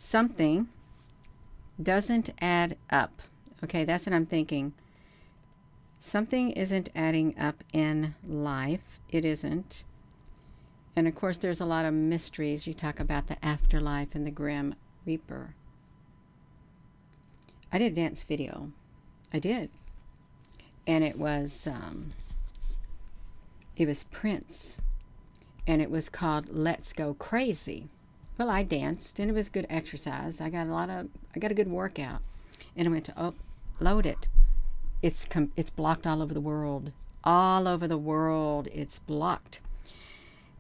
something doesn't add up. Okay, that's what I'm thinking. Something isn't adding up in life. It isn't. And of course, there's a lot of mysteries. You talk about the afterlife and the grim reaper. I did a dance video. I did. And it was Prince. And it was called Let's Go Crazy. Well, I danced and it was good exercise. I got a good workout. And I went to upload it. It's blocked all over the world. All over the world, it's blocked.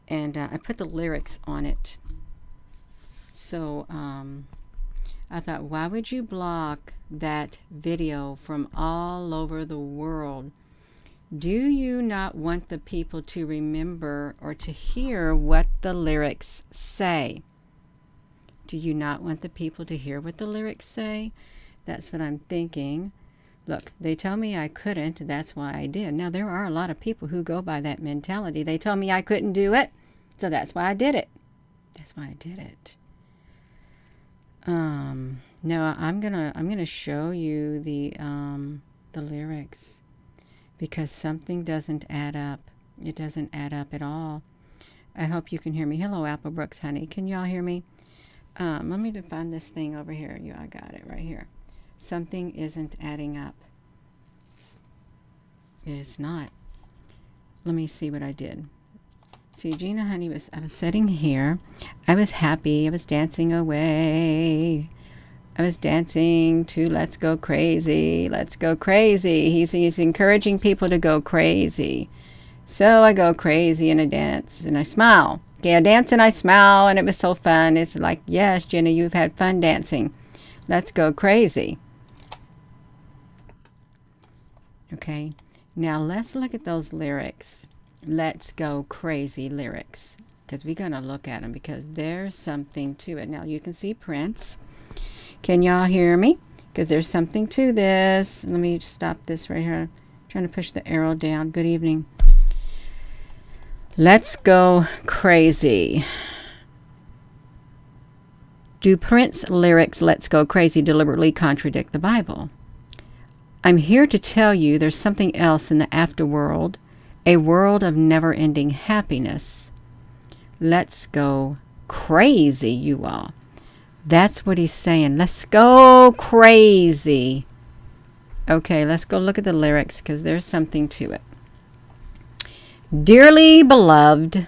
And I put the lyrics on it. So I thought, why would you block that video from all over the world? Do you not want the people to remember or to hear what the lyrics say? Do you not want the people to hear what the lyrics say? That's what I'm thinking. Look, they told me I couldn't. That's why I did. Now, there are a lot of people who go by that mentality. They told me I couldn't do it, so that's why I did it. That's why I did it. No, I'm gonna show you the lyrics, because something doesn't add up. It doesn't add up at all. I hope you can hear me. Hello, Applebrooks, honey. Can y'all hear me? Let me find this thing over here. I got it right here. Something isn't adding up. It is not. Let me see what I did. See, Gina, honey, I was sitting here. I was happy. I was dancing away. I was dancing to Let's Go Crazy. Let's go crazy. He's encouraging people to go crazy. So I go crazy and I dance and I smile. Okay, I dance and I smile and it was so fun. It's like, yes, Gina, you've had fun dancing. Let's go crazy. Okay, now let's look at those lyrics. Let's go crazy lyrics, because we're going to look at them, because there's something to it. Now you can see Prince. Can y'all hear me? Because there's something to this. Let me stop this right here. I'm trying to push the arrow down. Good evening. Let's go crazy. Do Prince lyrics Let's Go Crazy deliberately contradict the Bible? I'm here to tell you there's something else in the afterworld, a world of never-ending happiness. Let's go crazy, you all. That's what he's saying. Let's go crazy. Okay, let's go look at the lyrics, because there's something to it. Dearly beloved,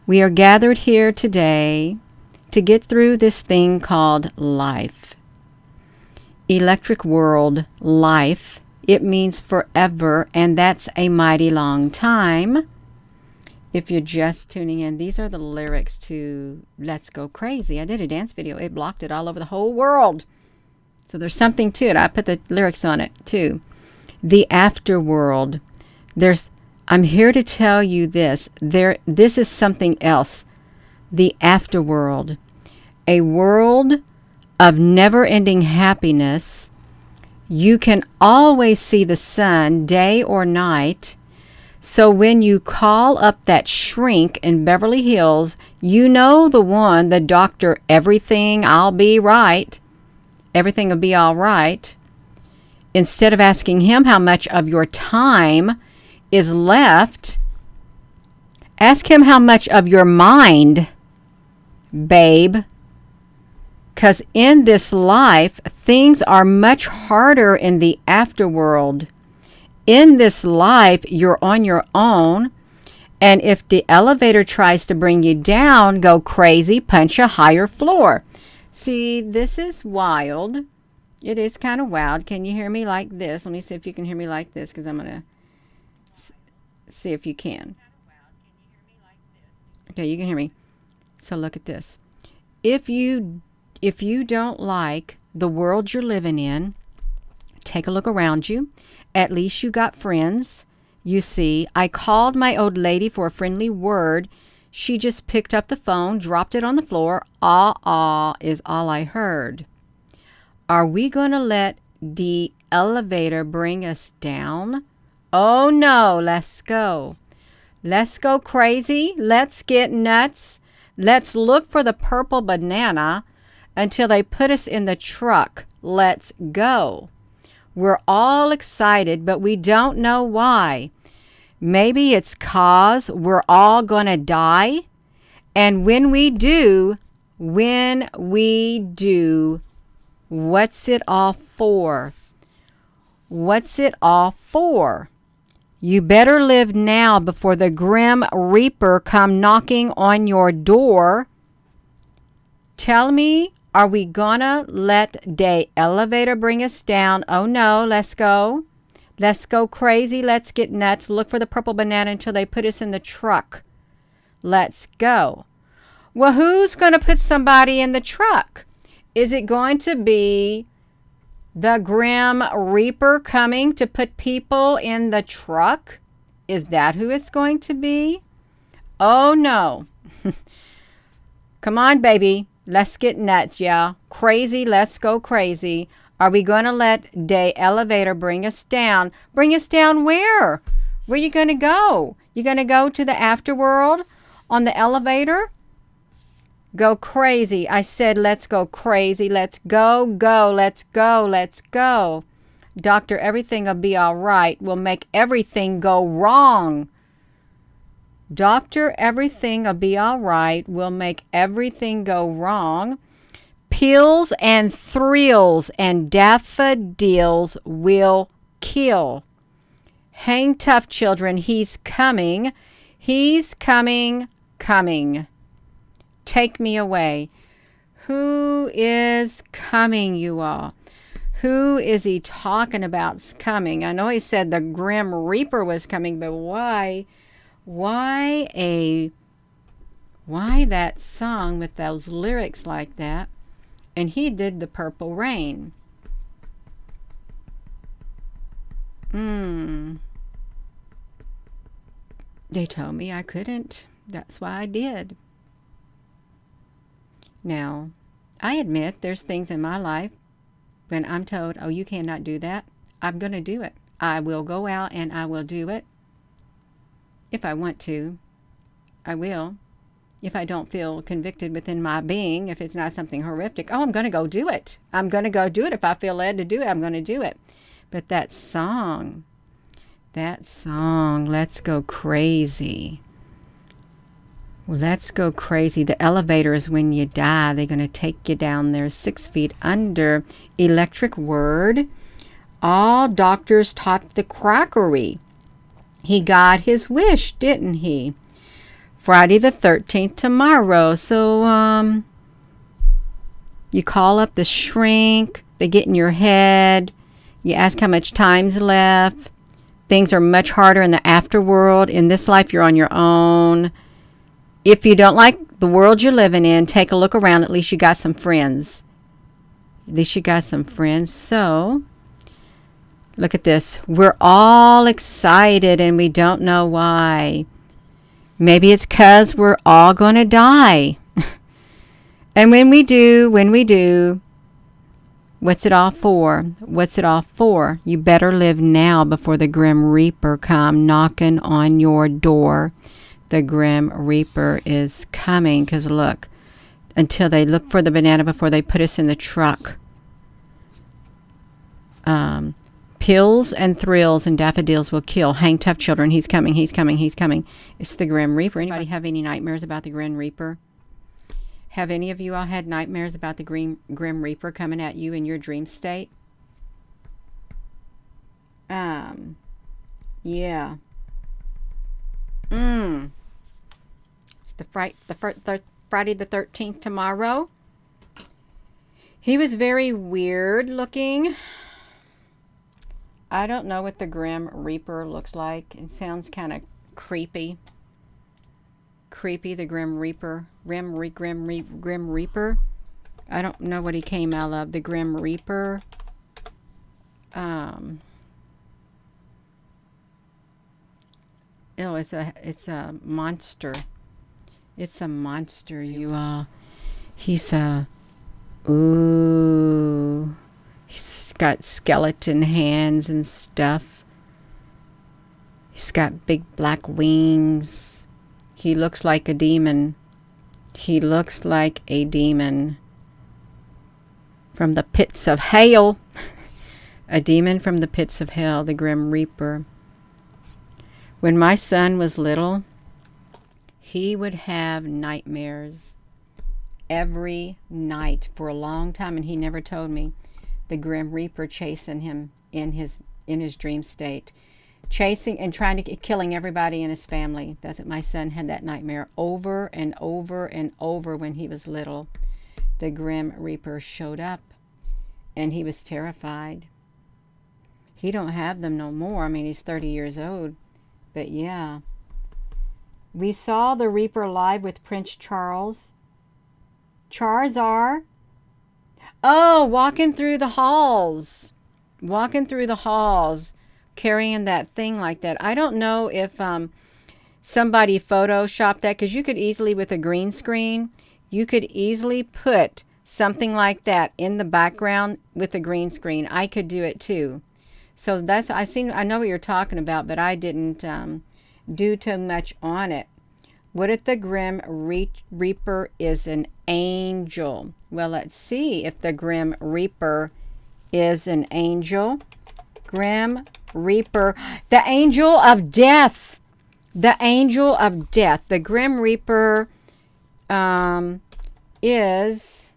we are gathered here today to get through this thing called life. Electric world, life. It means forever, and that's a mighty long time. If you're just tuning in, these are the lyrics to Let's Go Crazy. I did a dance video. It blocked it all over the whole world. So there's something to it. I put the lyrics on it too. The afterworld. I'm here to tell you this. This is something else. The afterworld. A world of never-ending happiness. You can always see the sun, day or night. So when you call up that shrink in Beverly Hills, you know the one, the doctor, everything, I'll be right. Everything will be all right. Instead of asking him how much of your time is left, ask him how much of your mind, babe. Because in this life, things are much harder in the afterworld. In this life, you're on your own. And if the elevator tries to bring you down, go crazy, punch a higher floor. See, this is wild. It is kind of wild. Can you hear me like this? Let me see if you can hear me like this, because I'm going to see if you can. Okay, you can hear me. So look at this. If you don't like the world you're living in, take a look around you. At least you got friends. You see, I called my old lady for a friendly word. She just picked up the phone, dropped it on the floor. Ah, is all I heard. Are we going to let the elevator bring us down? Oh no, let's go. Let's go crazy. Let's get nuts. Let's look for the purple banana until they put us in the truck. Let's go. We're all excited, but we don't know why. Maybe it's 'cause we're all gonna die. And when we do, what's it all for? What's it all for? You better live now before the grim reaper come knocking on your door. Tell me, are we gonna let the elevator bring us down? Oh no, let's go. Let's go crazy. Let's get nuts. Look for the purple banana until they put us in the truck. Let's go. Well, who's going to put somebody in the truck? Is it going to be the Grim Reaper coming to put people in the truck? Is that who it's going to be? Oh, no. Come on, baby. Let's get nuts, yeah. Crazy, let's go crazy. Are we going to let the elevator bring us down? Bring us down where? Where are you going to go? You going to go to the afterworld on the elevator? Go crazy. I said, let's go crazy. Let's go. Let's go. Let's go. Doctor, everything will be all right. We'll make everything go wrong. Doctor, everything will be all right. We'll make everything go wrong. Pills and thrills and daffodils will kill. Hang tough, children. He's coming. He's coming. Take me away. Who is coming, you all? Who is he talking about's coming? I know he said the Grim Reaper was coming, but why that song with those lyrics like that? And he did the Purple Rain. They told me I couldn't. That's why I did. Now, I admit there's things in my life when I'm told, oh, you cannot do that, I'm going to do it. I will go out and I will do it. If I want to, I will. If I don't feel convicted within my being, if it's not something horrific, oh, I'm going to go do it. I'm going to go do it. If I feel led to do it, I'm going to do it. But that song, Let's Go Crazy. Well, let's go crazy. The elevator is when you die. They're going to take you down there 6 feet under. Electric word. All doctors taught the crackery. He got his wish, didn't he? Friday the 13th tomorrow. So, you call up the shrink. They get in your head. You ask how much time's left. Things are much harder in the afterworld. In this life, you're on your own. If you don't like the world you're living in, take a look around. At least you got some friends. So, look at this. We're all excited and we don't know why. Maybe it's 'cause we're all going to die. And when we do, what's it all for? You better live now before the Grim Reaper come knocking on your door. The Grim Reaper is coming, because look, until they look for the banana before they put us in the truck. Pills and thrills and daffodils will kill. Hang tough, children. He's coming. It's the Grim Reaper. Anybody have any nightmares about the Grim Reaper? Have any of you all had nightmares about the Grim Reaper coming at you in your dream state? Yeah. It's the Friday the 13th tomorrow. He was very weird looking. I don't know what the Grim Reaper looks like. It sounds kind of creepy. The Grim Reaper. Grim Reaper. I don't know what he came out of. The Grim Reaper. Oh, it's a monster. It's a monster, you all. He's got skeleton hands and stuff. He's got big black wings. He looks like a demon. He looks like a demon from the pits of hell. A demon from the pits of hell, the Grim Reaper. When my son was little, he would have nightmares every night for a long time, and he never told me. The Grim Reaper chasing him in his dream state, chasing and trying to killing everybody in his family. That's what my son had, that nightmare over and over and over when he was little. The Grim Reaper showed up, and he was terrified. He don't have them no more. I mean, he's 30 years old, but yeah. We saw the Reaper live with Prince Charles. Charizard. Oh, walking through the halls. Walking through the halls, carrying that thing like that. I don't know if somebody photoshopped that, because you could easily, with a green screen, you could easily put something like that in the background with a green screen. I could do it too. So that's, I know what you're talking about, but I didn't do too much on it. What if the Grim Reaper is an angel? Well, let's see if the Grim Reaper is an angel. Grim Reaper, the angel of death. The angel of death. The Grim Reaper is,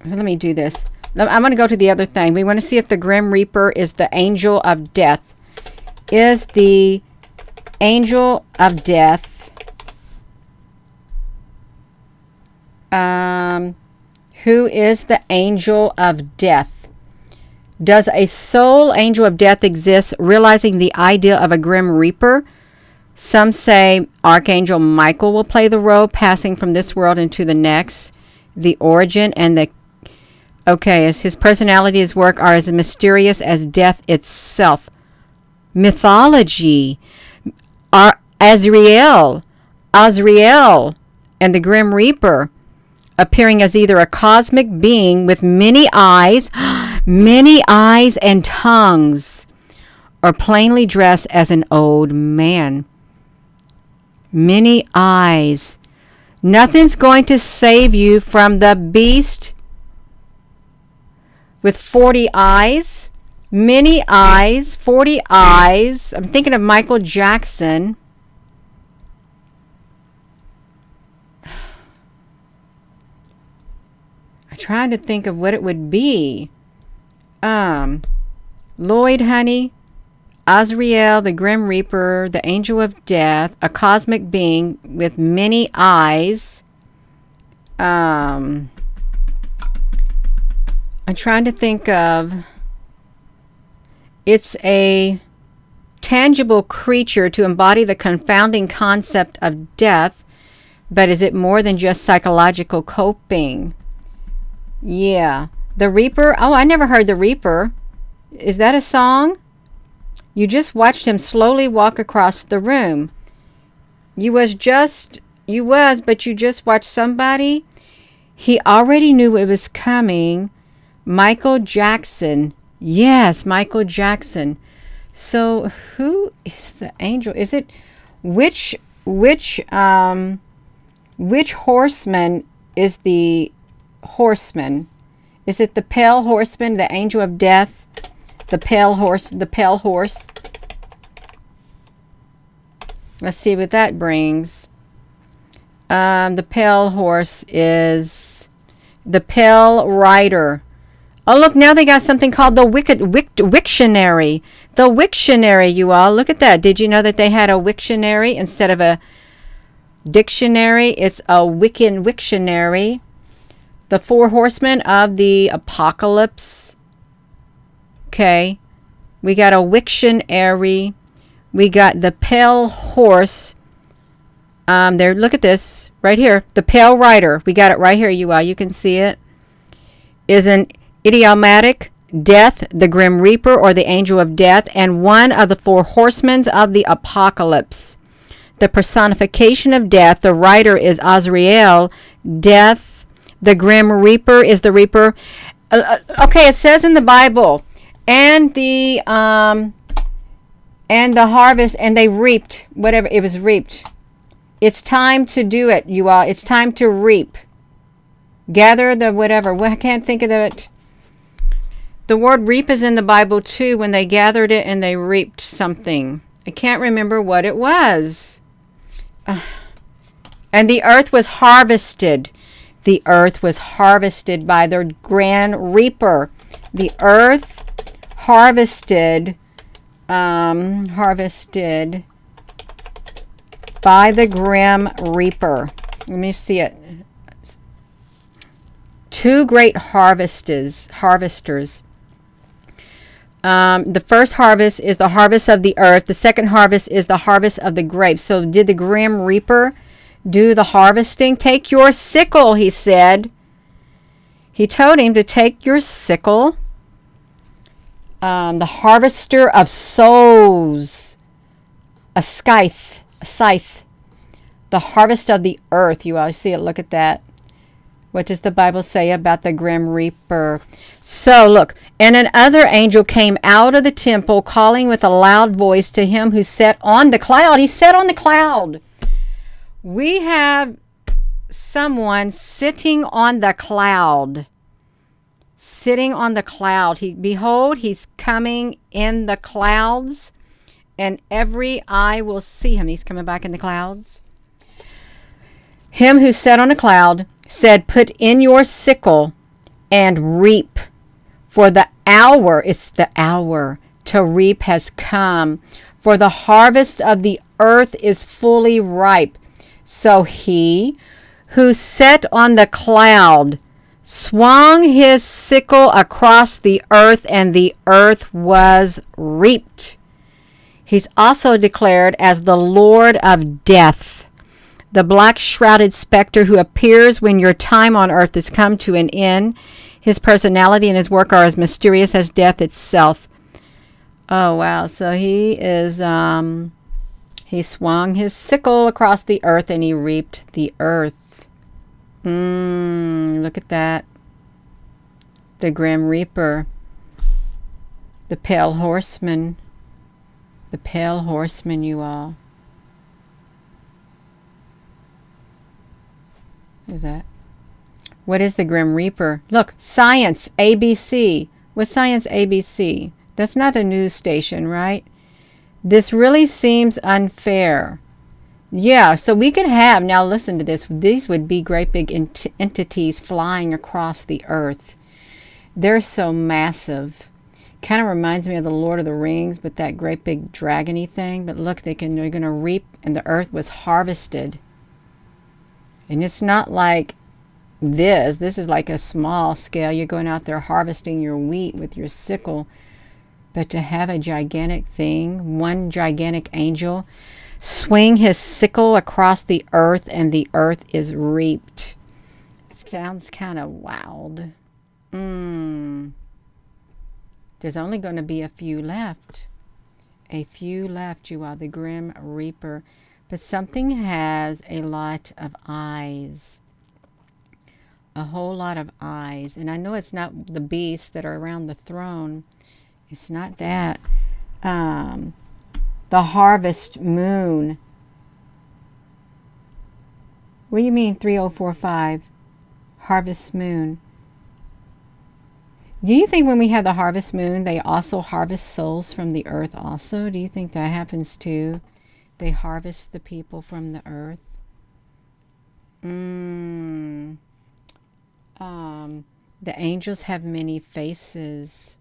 let me do this. I'm going to go to the other thing. We want to see if the Grim Reaper is the angel of death. Is the angel of death who is the angel of death? Does a soul angel of death exist, realizing the idea of a Grim Reaper? Some say Archangel Michael will play the role, passing from this world into the next. The origin and the... Okay, as his personality, his work are as mysterious as death itself. Mythology. Azrael, and the Grim Reaper, appearing as either a cosmic being with many eyes and tongues, or plainly dressed as an old man. Many eyes. Nothing's going to save you from the beast with 40 eyes. Many eyes, 40 eyes. I'm thinking of Michael Jackson. I'm trying to think of what it would be. Lloyd, honey. Azrael, the Grim Reaper, the Angel of Death, a cosmic being with many eyes. I'm trying to think of... It's a tangible creature to embody the confounding concept of death, but is it more than just psychological coping? Yeah. The Reaper? Oh, I never heard the Reaper. Is that a song? You just watched him slowly walk across the room. But you just watched somebody. He already knew it was coming. Michael Jackson. Yes, Michael Jackson. So who is the angel? Is it which horseman is the horseman? Is it the pale horseman, the angel of death? The pale horse. Let's see what that brings. The pale horse is the pale rider. Oh, look, now they got something called the Wiktionary. The Wiktionary, you all. Look at that. Did you know that they had a Wiktionary instead of a dictionary? It's a Wiktionary. The 4 horsemen of the apocalypse. Okay. We got a Wiktionary. We got the pale horse. There, look at this. Right here. The pale rider. We got it right here, you all. You can see it. Is an idiomatic death, the Grim Reaper, or the angel of death, and one of the 4 horsemen of the apocalypse. The personification of death, the rider is Azrael. Death, the Grim Reaper is the Reaper. Okay, it says in the Bible, and the harvest, and they reaped whatever it was reaped. It's time to do it, you all. It's time to reap. Gather the whatever. Well, I can't think of it. The word reap is in the Bible too, when they gathered it and they reaped something. I can't remember what it was. And the earth was harvested. The earth was harvested by the grand reaper. The earth harvested by the grim reaper. Let me see it. Two great harvesters. The first harvest is the harvest of the earth. The second harvest is the harvest of the grapes. So did the grim reaper do the harvesting? Take your sickle, he said. He told him to take your sickle. The harvester of souls. A scythe. The harvest of the earth. You always see it. Look at that. What does the Bible say about the grim reaper? So look, and another angel came out of the temple, calling with a loud voice to him who sat on the cloud. He sat on the cloud. We have someone sitting on the cloud. Sitting on the cloud. Behold, he's coming in the clouds, and every eye will see him. He's coming back in the clouds. Him who sat on a cloud said, put in your sickle and reap, for the hour, it's the hour to reap has come, for the harvest of the earth is fully ripe. So he who sat on the cloud swung his sickle across the earth, and the earth was reaped. He's also declared as the Lord of death, the black-shrouded specter who appears when your time on earth has come to an end. His personality and his work are as mysterious as death itself. Oh, wow. So he swung his sickle across the earth and he reaped the earth. Look at that. The grim reaper. The pale horseman. The pale horseman, you all. Who's that? What is the grim reaper? Look, Science ABC. What's Science ABC? That's not a news station, right? This really seems unfair. Yeah, so we could have, now listen to this, these would be great big entities flying across the earth. They're so massive. Kind of reminds me of the Lord of the Rings, but that great big dragony thing. But look, they're going to reap, and the earth was harvested. And it's not like this. This is like a small scale. You're going out there harvesting your wheat with your sickle. But to have a gigantic thing, one gigantic angel, swing his sickle across the earth and the earth is reaped. Sounds kind of wild. There's only going to be a few left. A few left, you are the grim reaper. But something has a lot of eyes. A whole lot of eyes. And I know it's not the beasts that are around the throne. It's not that. The harvest moon. What do you mean 3045? Harvest moon. Do you think when we have the harvest moon, they also harvest souls from the earth also? Do you think that happens too? They harvest the people from the earth. The angels have many faces.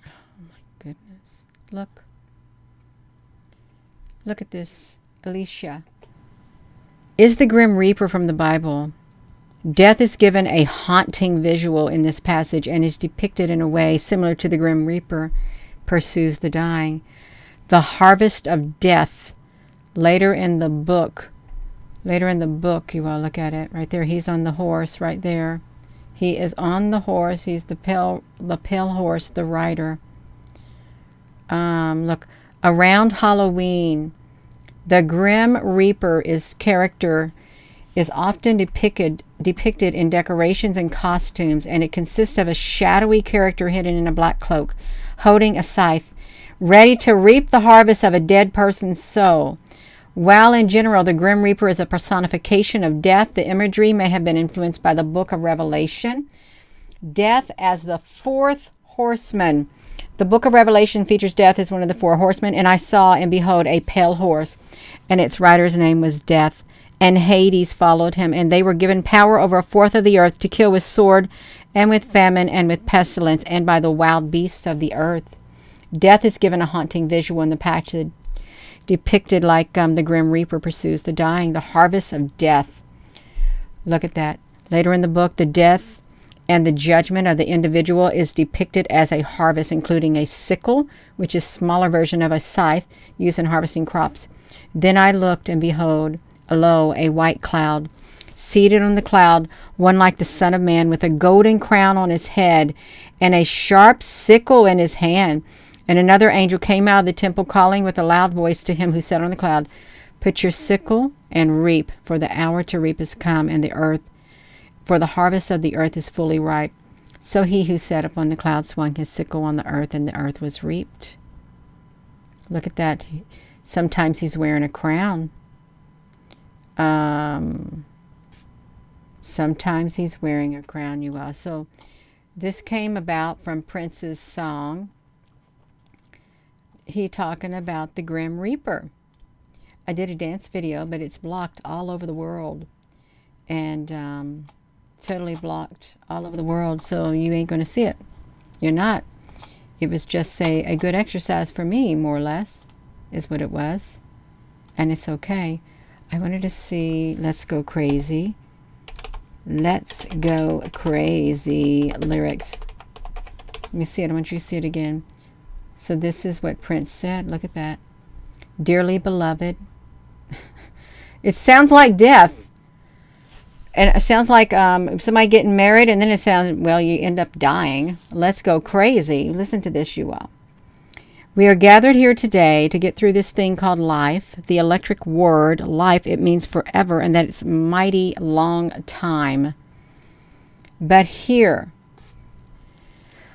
Oh my goodness. Look. Look at this. Alicia. Is the grim reaper from the Bible? Death is given a haunting visual in this passage and is depicted in a way similar to the grim reaper pursues the dying. The harvest of death. Later in the book, you all look at it right there. He's on the horse right there. He is on the horse. He's the pale horse, the rider. Look, around Halloween, the grim reaper character is often depicted in decorations and costumes, and it consists of a shadowy character hidden in a black cloak, holding a scythe, ready to reap the harvest of a dead person's soul. While in general the Grim Reaper is a personification of death, the imagery may have been influenced by the book of Revelation. Death as the fourth horseman. The book of Revelation features death as one of the four horsemen. And I saw, and behold, a pale horse, and its rider's name was Death. And Hades followed him, and they were given power over a fourth of the earth to kill with sword, and with famine, and with pestilence, and by the wild beasts of the earth. Death is given a haunting visual in the passage, depicted like the Grim Reaper pursues the dying, the harvest of death. Look at that. Later in the book, the death and the judgment of the individual is depicted as a harvest, including a sickle, which is a smaller version of a scythe used in harvesting crops. Then I looked, and behold, lo, a white cloud. Seated on the cloud, one like the Son of Man, with a golden crown on his head, and a sharp sickle in his hand. And another angel came out of the temple, calling with a loud voice to him who sat on the cloud, Put your sickle and reap, for the hour to reap is come, and the earth, for the harvest of the earth is fully ripe. So he who sat upon the cloud swung his sickle on the earth, and the earth was reaped. Look at that. Sometimes he's wearing a crown. Sometimes he's wearing a crown, you all. So this came about from Prince's song. He talking about the Grim Reaper. I did a dance video, but it's blocked all over the world. And totally blocked all over the world, so you ain't going to see it. You're not. It was just a good exercise for me, more or less, is what it was. And it's okay. I wanted to see Let's Go Crazy. Let's Go Crazy lyrics. Let me see it. I want you to see it again. So this is what Prince said. Look at that. Dearly beloved. It sounds like death. And it sounds like somebody getting married, and then it sounds, well, you end up dying. Let's go crazy. Listen to this, you all. We are gathered here today to get through this thing called life. The electric word, life, it means forever, and that it's mighty long time. But here,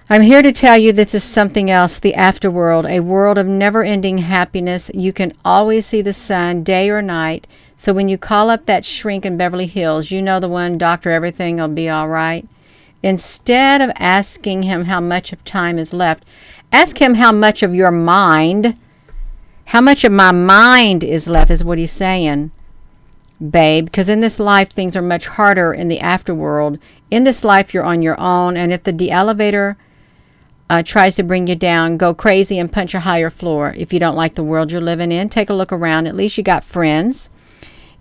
I'm here to tell you this is something else, the afterworld, a world of never-ending happiness. You can always see the sun, day or night. So when you call up that shrink in Beverly Hills, you know the one, Doctor, everything will be all right. Instead of asking him how much of time is left, ask him how much of your mind, how much of my mind is left, is what he's saying, babe. Because in this life, things are much harder in the afterworld. In this life, you're on your own. And if the elevator tries to bring you down, go crazy and punch a higher floor. If you don't like the world you're living in, take a look around. At least you got friends.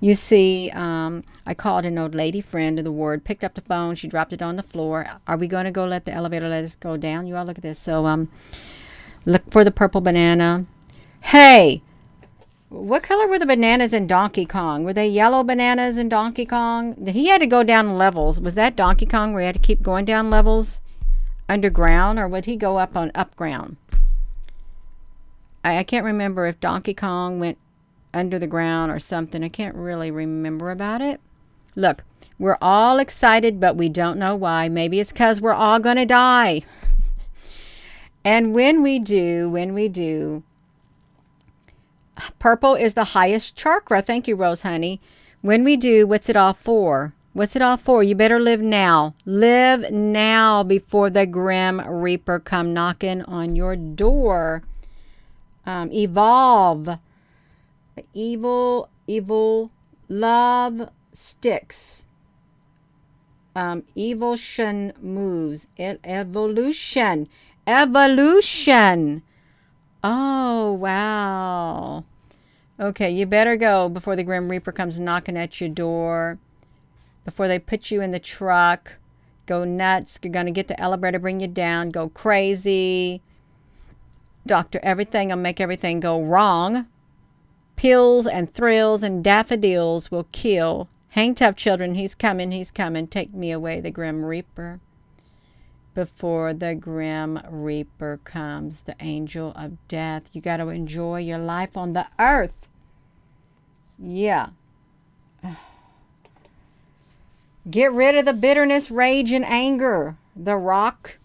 You see, I called an old lady friend of the ward, picked up the phone, she dropped it on the floor. Are we going to go let the elevator let us go down? You all look at this. So look for the purple banana. Hey, what color were the bananas in Donkey Kong? Were they yellow bananas in Donkey Kong? He had to go down levels. Was that Donkey Kong where he had to keep going down levels underground, or would he go up on up ground? I can't remember if Donkey Kong went under the ground or something. I can't really remember about it. Look, we're all excited, but we don't know why. Maybe it's because we're all going to die. And when we do, purple is the highest chakra. Thank you, Rose Honey. When we do, what's it all for? What's it all for? You better live now. Live now before the Grim Reaper come knocking on your door. Evolve. Evil love sticks. Evolution moves. Evolution. Oh, wow. Okay, you better go before the Grim Reaper comes knocking at your door. Before they put you in the truck. Go nuts. You're going to get the elevator, bring you down. Go crazy. Doctor, everything will make everything go wrong. Pills and thrills and daffodils will kill. Hang tough, children. He's coming. He's coming. Take me away, the Grim Reaper. Before the Grim Reaper comes, the angel of death. You got to enjoy your life on the earth. Yeah. Get rid of the bitterness, rage, and anger. The Rock.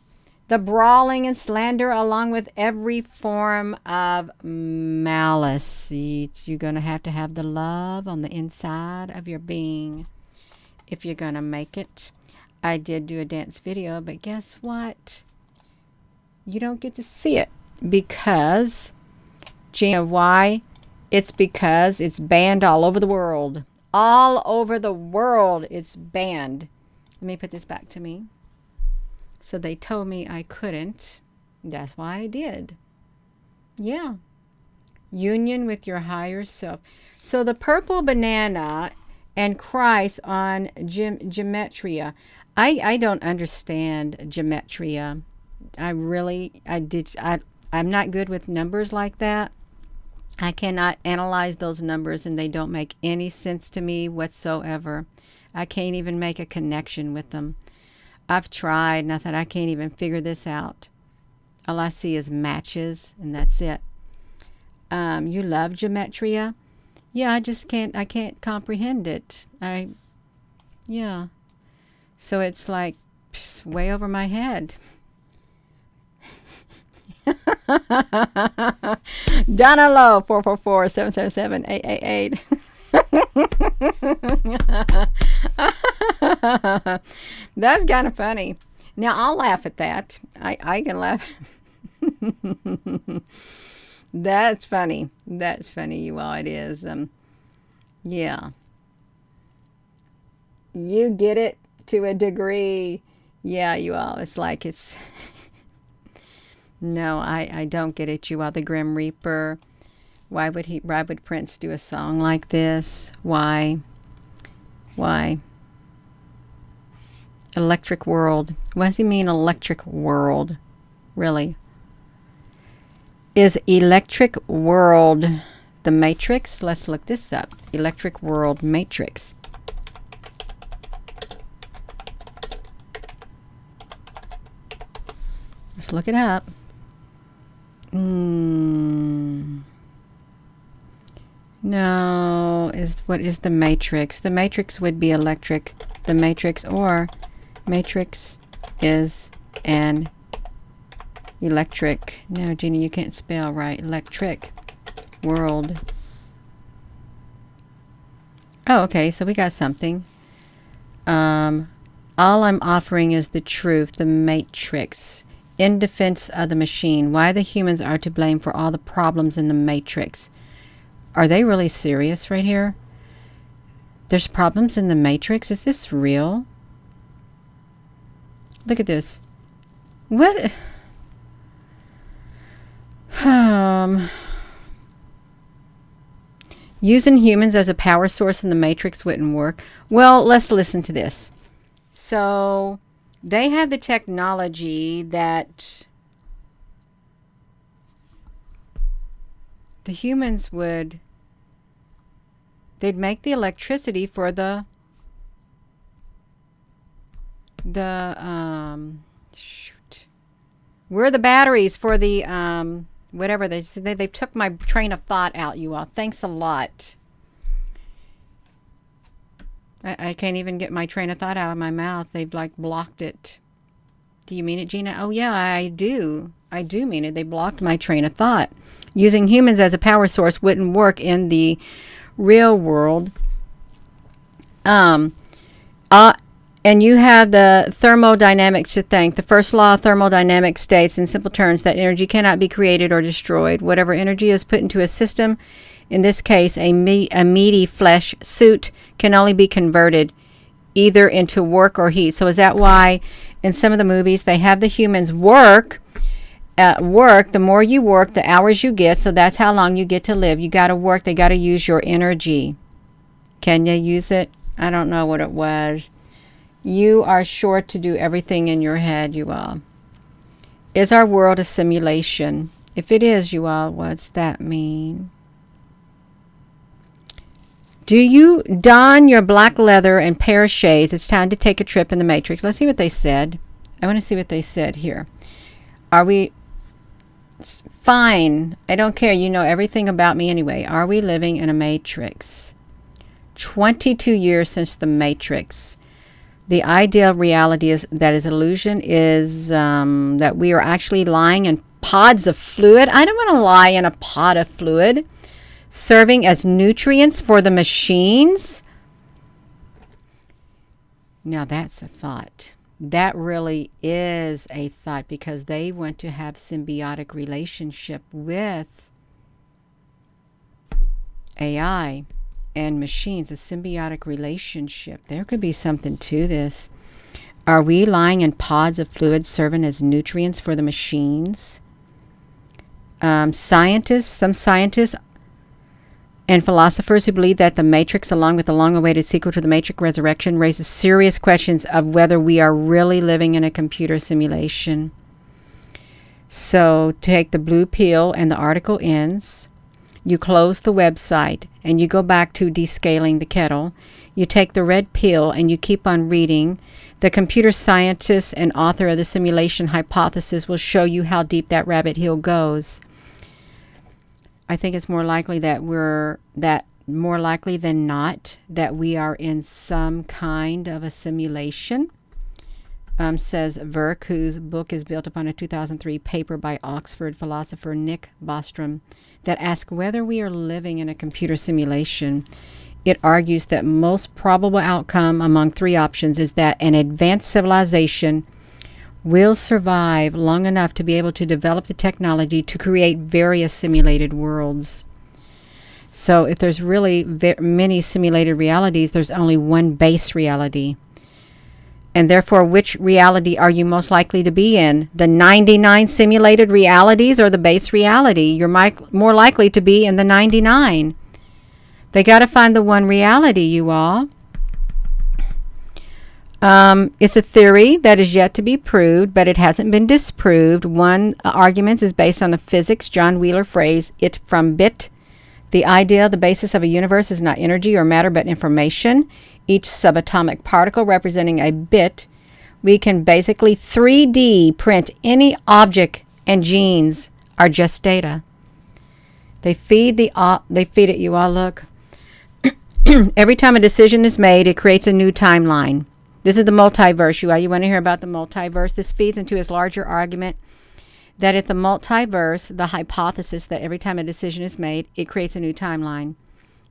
the brawling and slander, along with every form of malice. You're going to have the love on the inside of your being if you're going to make it. I did do a dance video, but guess what? You don't get to see it because, Gina, why? It's because it's banned all over the world. All over the world, it's banned. Let me put this back to me. So they told me I couldn't. That's why I did. Yeah. Union with your higher self. So the purple banana and Christ on gematria. I don't understand gematria. I'm not good with numbers like that. I cannot analyze those numbers, and they don't make any sense to me whatsoever. I can't even make a connection with them. I've tried, and I thought I can't even figure this out. All I see is matches, and that's it. You love gematria? Yeah, I can't comprehend it. Yeah. So it's like way over my head. Donna Lowe, 444-777-888. That's kind of funny. Now, I'll laugh at that. I can laugh. That's funny. That's funny, you all. It is. Yeah. You get it to a degree. Yeah, you all. It's like it's... No, I don't get it, you all. The Grim Reaper. Why would Prince do a song like this? Why? Electric world. What does he mean, electric world? Really? Is electric world the Matrix? Let's look this up. Electric world Matrix. Let's look it up. No, what is the Matrix? The Matrix would be electric. The Matrix, or Matrix is an electric. No, Gina, you can't spell right. Electric world. Oh, okay, so we got something. All I'm offering is the truth, the Matrix. In defense of the machine, why the humans are to blame for all the problems in the Matrix. Are they really serious right here? There's problems in the Matrix? Is this real? Look at this. What? Using humans as a power source in the Matrix wouldn't work. Well, let's listen to this. So... they have the technology that the humans they'd make the electricity for where are the batteries for the, whatever they took my train of thought out, you all. Thanks a lot. I can't even get my train of thought out of my mouth. They've like blocked it. Do you mean it, Gina? Oh yeah, I do. I do mean it. They blocked my train of thought. Using humans as a power source wouldn't work in the real world. And you have the thermodynamics to thank. The first law of thermodynamics states in simple terms that energy cannot be created or destroyed. Whatever energy is put into a system, in this case, a meaty flesh suit, can only be converted either into work or heat. So is that why in some of the movies they have the humans work? The more you work, the hours you get. So that's how long you get to live. You got to work. They got to use your energy. Can you use it? I don't know what it was. You are sure to do everything in your head, you all. Is our world a simulation? If it is, you all, what's that mean? Do you don your black leather and pair of shades? It's time to take a trip in the Matrix. Let's see what they said. I want to see what they said here. Are we... Fine. I don't care. You know everything about me anyway. Are we living in a Matrix? 22 years since the Matrix. The ideal reality is that is illusion is that we are actually lying in pods of fluid. I don't want to lie in a pod of fluid, serving as nutrients for the machines. Now that's a thought. That really is a thought, because they want to have symbiotic relationship with AI and machines, a symbiotic relationship. There could be something to this. Are we lying in pods of fluid serving as nutrients for the machines? Some scientists and philosophers who believe that the Matrix, along with the long-awaited sequel to the Matrix Resurrection, raises serious questions of whether we are really living in a computer simulation. So take the blue pill and the article ends. You close the website and you go back to descaling the kettle. You take the red pill and you keep on reading. The computer scientist and author of the simulation hypothesis will show you how deep that rabbit hole goes. I think it's more likely more likely than not that we are in some kind of a simulation, says Verk, whose book is built upon a 2003 paper by Oxford philosopher Nick Bostrom that asks whether we are living in a computer simulation. It argues that most probable outcome among three options is that an advanced civilization will survive long enough to be able to develop the technology to create various simulated worlds. So if there's really many simulated realities, there's only one base reality. And therefore, which reality are you most likely to be in? The 99 simulated realities or the base reality? You're more likely to be in the 99. They got to find the one reality, you all. It's a theory that is yet to be proved, but it hasn't been disproved. One argument is based on a physics John Wheeler phrase, it from bit. The idea, the basis of a universe is not energy or matter, but information. Each subatomic particle representing a bit. We can basically 3D print any object, and genes are just data. They feed it, you all. Look. Every time a decision is made, it creates a new timeline. This is the multiverse. You want to hear about the multiverse? This feeds into his larger argument that if the multiverse, the hypothesis that every time a decision is made, it creates a new timeline,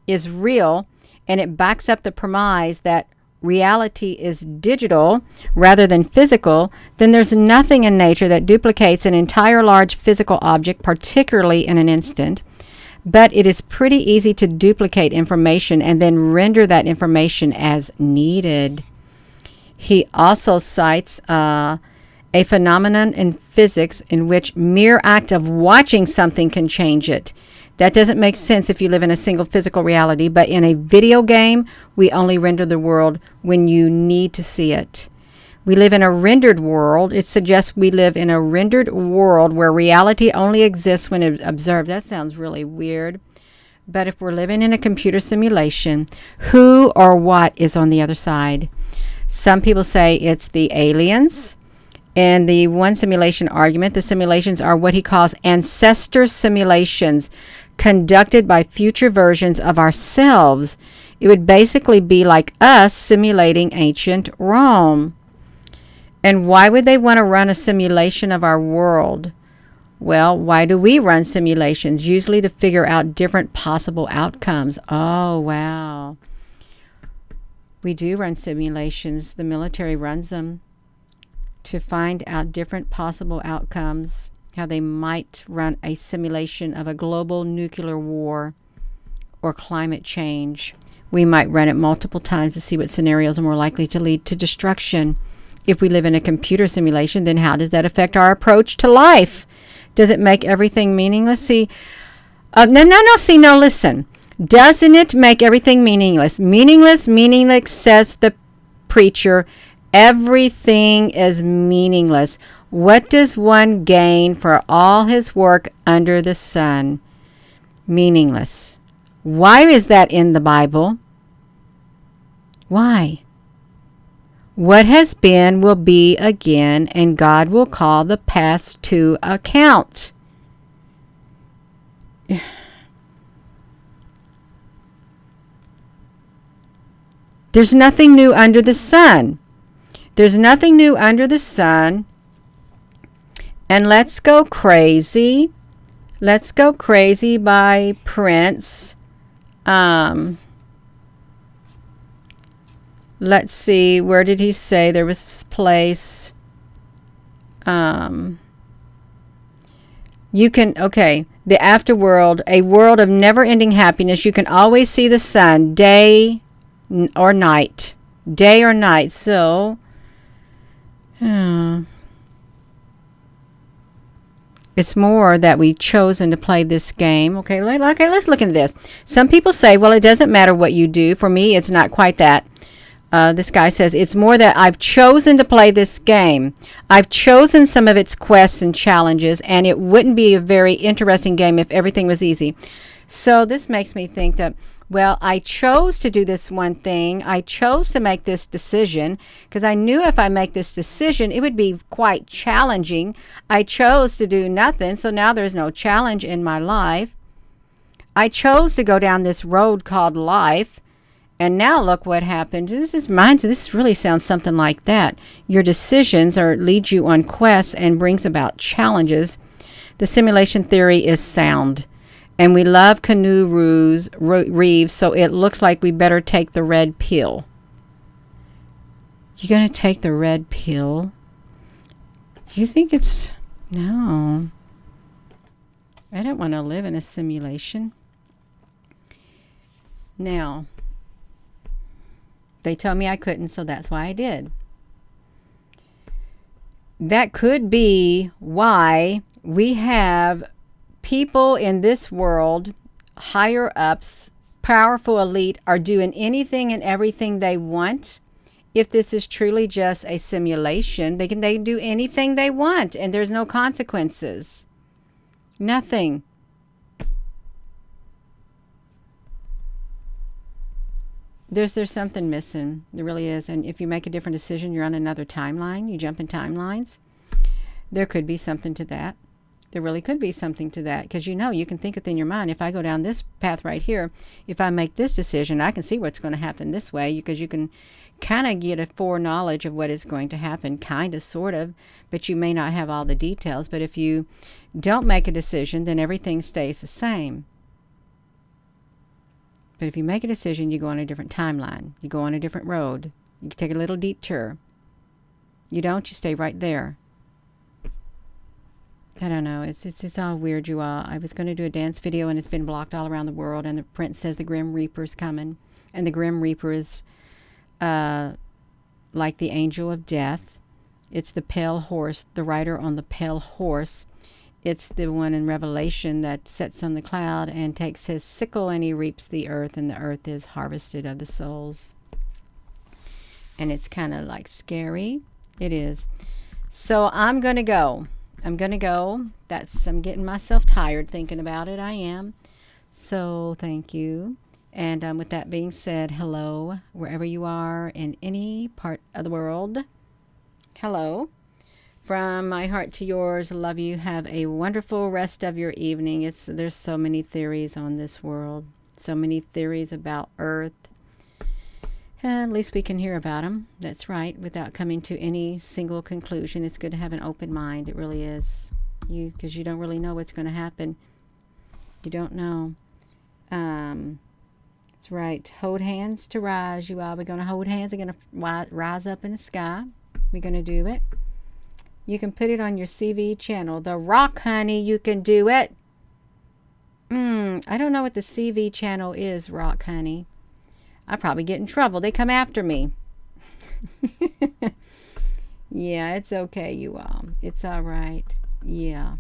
is real, and it backs up the premise that reality is digital rather than physical, then there's nothing in nature that duplicates an entire large physical object, particularly in an instant. But it is pretty easy to duplicate information and then render that information as needed. He also cites a phenomenon in physics in which mere act of watching something can change it. That doesn't make sense if you live in a single physical reality, but in a video game, we only render the world when you need to see it. We live in a rendered world. It suggests we live in a rendered world where reality only exists when it's observed. That sounds really weird. But if we're living in a computer simulation, who or what is on the other side? Some people say it's the aliens. In the one simulation argument, the simulations are what he calls ancestor simulations conducted by future versions of ourselves. It would basically be like us simulating ancient Rome. And why would they want to run a simulation of our world? Well, why do we run simulations? Usually to figure out different possible outcomes. Oh, wow. We do run simulations. The military runs them to find out different possible outcomes, how they might run a simulation of a global nuclear war or climate change. We might run it multiple times to see what scenarios are more likely to lead to destruction. If we live in a computer simulation, then how does that affect our approach to life? Does it make everything meaningless? See, listen. Doesn't it make everything meaningless? Meaningless, says the preacher. Everything is meaningless. What does one gain for all his work under the sun? Meaningless. Why is that in the Bible? Why? What has been will be again, and God will call the past to account. There's nothing new under the sun. There's nothing new under the sun. And Let's Go Crazy. Let's Go Crazy by Prince. Let's see. Where did he say there was this place? You can, okay. The afterworld, a world of never-ending happiness. You can always see the sun, day or night. Day or night. So, it's more that we've chosen to play this game. Okay, let's look into this. Some people say, well, it doesn't matter what you do. For me, it's not quite that. This guy says, it's more that I've chosen to play this game. I've chosen some of its quests and challenges, and it wouldn't be a very interesting game if everything was easy. So this makes me think that, well, I chose to do this one thing. I chose to make this decision because I knew if I make this decision, it would be quite challenging. I chose to do nothing, so now there's no challenge in my life. I chose to go down this road called life. And now look what happened. This really sounds something like that. Your decisions lead you on quests and brings about challenges. The simulation theory is sound. And we love Keanu Reeves, so it looks like we better take the red pill. You're going to take the red pill? You think it's... No. I don't want to live in a simulation. Now... They told me I couldn't, so that's why I did. That could be why we have people in this world, higher ups, powerful elite, are doing anything and everything they want. If this is truly just a simulation, they can do anything they want, and there's no consequences. Nothing. There's something missing. There really is. And if you make a different decision, you're on another timeline. You jump in timelines. There could be something to that. There really could be something to that. Because you can think within your mind, if I go down this path right here, if I make this decision, I can see what's going to happen this way. Because you can kind of get a foreknowledge of what is going to happen. Kind of, sort of. But you may not have all the details. But if you don't make a decision, then everything stays the same. But if you make a decision, you go on a different timeline. You go on a different road. You take a little detour. You don't, you stay right there. I don't know. It's all weird, you all. I was going to do a dance video, and it's been blocked all around the world. And the print says the Grim Reaper's coming. And the Grim Reaper is like the angel of death. It's the pale horse, the rider on the pale horse. It's the one in Revelation that sits on the cloud and takes his sickle and he reaps the earth, and the earth is harvested of the souls. And it's kind of like scary. It is. So I'm going to go. I'm getting myself tired thinking about it. I am. So thank you. And with that being said, hello, wherever you are in any part of the world. Hello. From my heart to yours, love you. Have a wonderful rest of your evening. There's so many theories on this world. So many theories about Earth. At least we can hear about them. That's right. Without coming to any single conclusion. It's good to have an open mind. It really is. Because you don't really know what's going to happen. You don't know. That's right. Hold hands to rise. You all. We're going to hold hands. We're going to rise up in the sky. We're going to do it. You can put it on your CV channel. The Rock, honey, you can do it. I don't know what the CV channel is, Rock, honey. I'll probably get in trouble. They come after me. Yeah, it's okay, you all. It's all right. Yeah.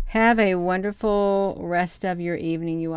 Have a wonderful rest of your evening, you all.